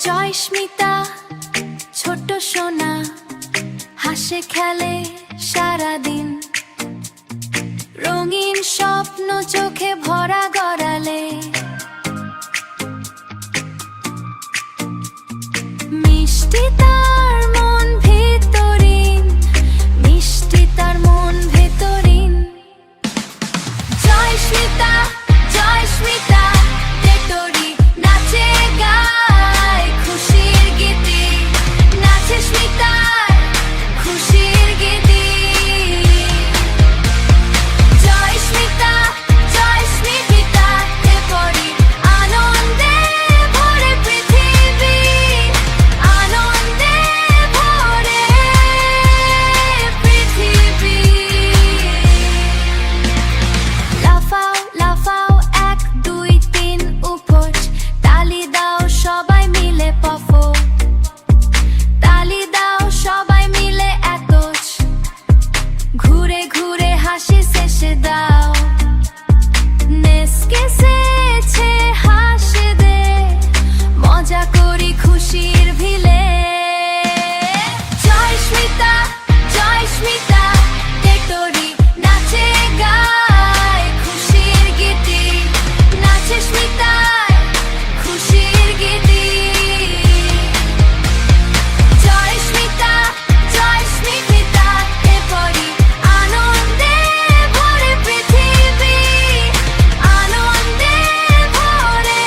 জয়স্মিতা ছোট সোনা হাসে খেলে সারাদিন, রঙিন স্বপ্ন চোখে ভরা গড়ালে। মিষ্টি তার মন ভেতরিন, মিষ্টি তার মন ভেতরিন। জয়স্মিতা জয়স্মিতা তেতরি নাচে গায় খুশির গীতি, নাচে স্মিতার খুশির গীতি। জয়স্মিতা জয়স্মিতা তেতরি আনন্দে ভরে পৃথিবী, আনন্দে ভরে পৃথিবী। লাফাও লাফাও 1 2 3 উপোস, তালি দাও সবাই মিলে পফো, তালি দাও সবাই মিলে এতজ, ঘুরে ঘুরে হাসি শেষে দাও। নেসকে সেছে হাসি দে, মজা করি খুশির ভিলে। জয়স্মিতা জয়স্মিতা তেতরি নাচে গায় খুশির গীতি, নাচে স্মিতার খুশির গীতি। জয়স্মিতা জয়স্মিতা তেতরি আনন্দে ভরে পৃথিবী, আনন্দে ভরে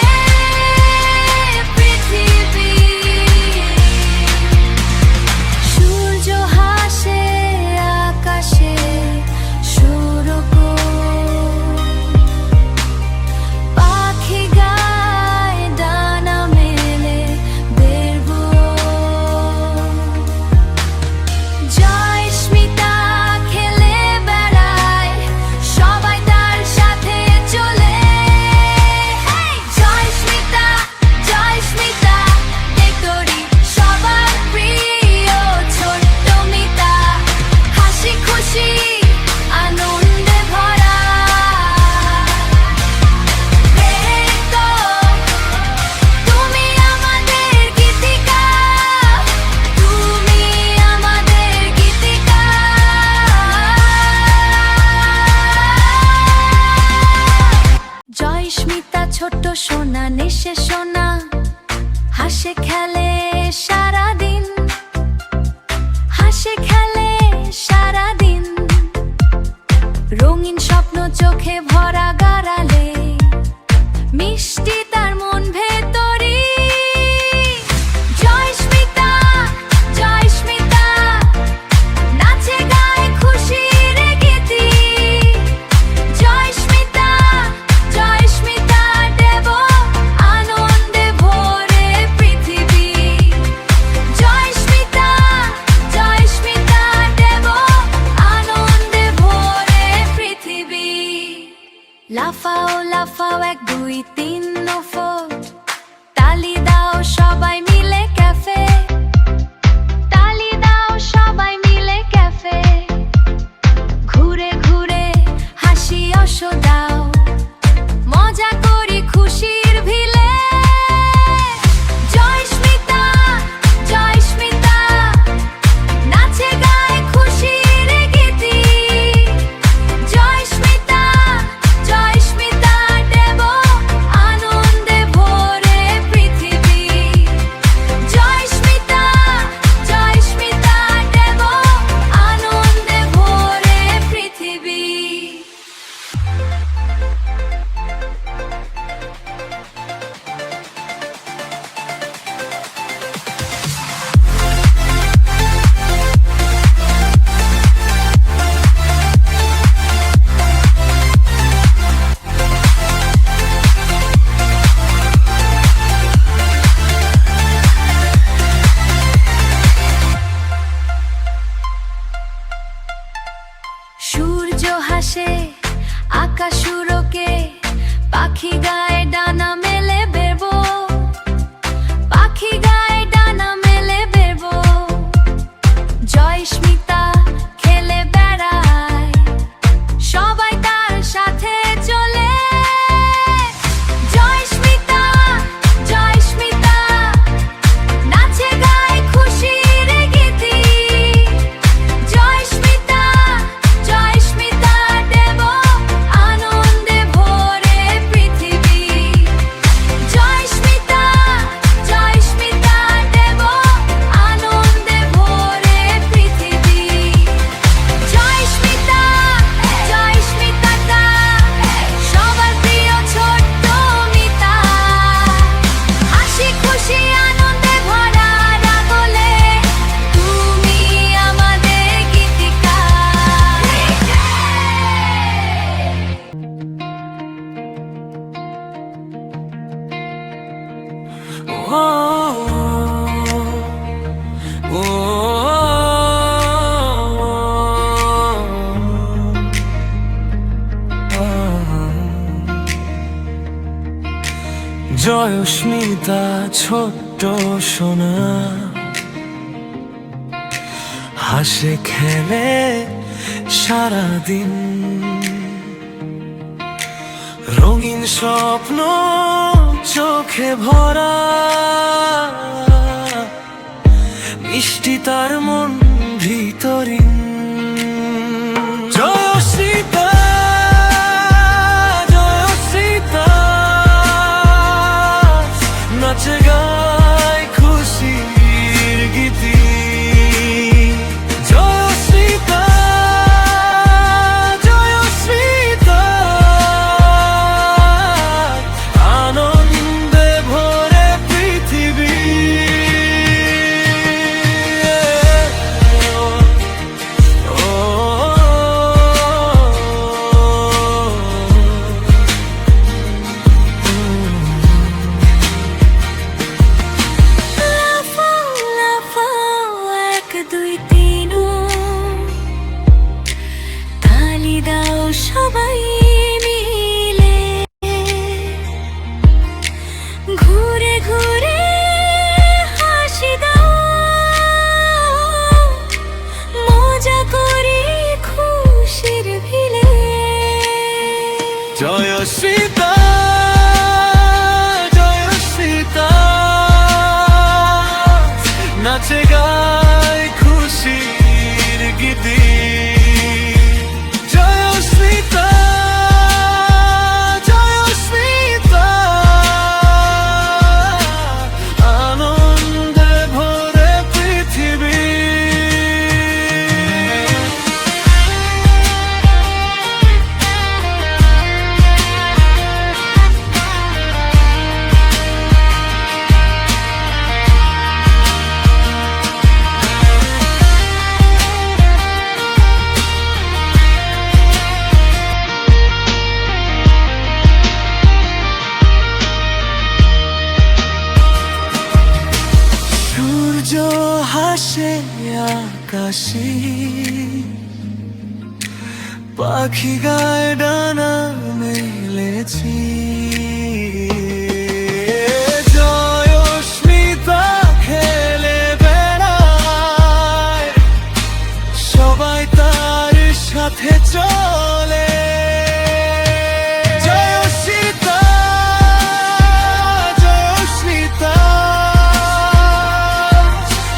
পৃথিবী। সূর্য হাসে আকাশে সুরকো, পাখি গায় ডানা মেলে বেরবো। জয়স্মিতা খেলে বেড়ায়, সবাই তার সাথে চলে। জয়স্মিতা জয়স্মিতা তেতরি সবার প্রিয় ছোট্ট মিতা, হাসি খুশি আনন্দে ভরা। তো তুমি আমাদের গীতিকা, তুমি আমাদের গীতিকা। জয়স্মিতা ছোট্ট সোনা নেশে সোনা হাসে খেলে সারাদিন, হাসে খেলে সারাদিন, রঙিন স্বপ্ন চোখে ভরা গড়ালে। মিষ্টি তার মন ভেতরি। জয়স্মিতা জয়স্মিতা নাচে গায় খুশির গীতি। জয়স্মিতা জয়স্মিতা দেব আনন্দে ভরে পৃথিবী। জয়স্মিতা জয়স্মিতা দেব আনন্দে ভরে পৃথিবী। লাফাও লাফাও 1 2 3 ফুট, তালি দাও সবাই মিলে ক্যাফে, তালি দাও সবাই মিলে ক্যাফে, ঘুরে ঘুরে হাসি অসো দাও, মজা করি খুশির ভিলে। জয়স্মিতা জয়স্মিতা নাচে গায় খুশির গীতি। জয়স্মিতা জয়স্মিতা দেব জয়স্মিতা ছোট্ট সোনা, হাসে খেলে সারাদিন, রঙিন স্বপ্ন চোখে ভরা, মিষ্টি তার মন ভিতরিন। জয়স্মিতা, জয়স্মিতা, নাচে গায় খুশির গীতি। জয়স্মিতা, জয়স্মিতা, আনন্দে ভরে পৃথিবী। সবাই মিলে ঘুরে ঘুরে হাসি দাও, মজা করি খুশির ভিলে। জয়স্মিতা, জয়স্মিতা, নাচে গায় খুশির গীতি। জয়স্মিতা, জয়স্মিতা, আনন্দে ভরে পৃথিবী। সূর্য হাসে আকাশে, পাখি গায়ে ডানা মেলেছি। জয়স্মিতা খেলে বেড়ায়, সবাই তার সাথে চলে। জয়স্মিতা, জয়স্মিতা,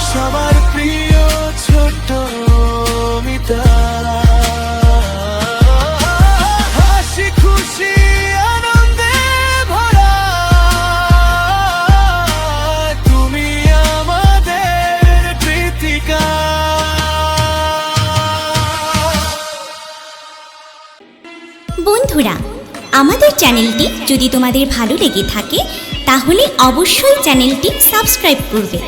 সবার প্রিয় ছোট্ট মিতা। হাসি খুশি আনন্দে ভরা, তুমি আমাদের কৃতিকা। বন্ধুরা, আমাদের চ্যানেলটি যদি তোমাদের ভালো লেগে থাকে তাহলে অবশ্যই চ্যানেলটি সাবস্ক্রাইব করবে।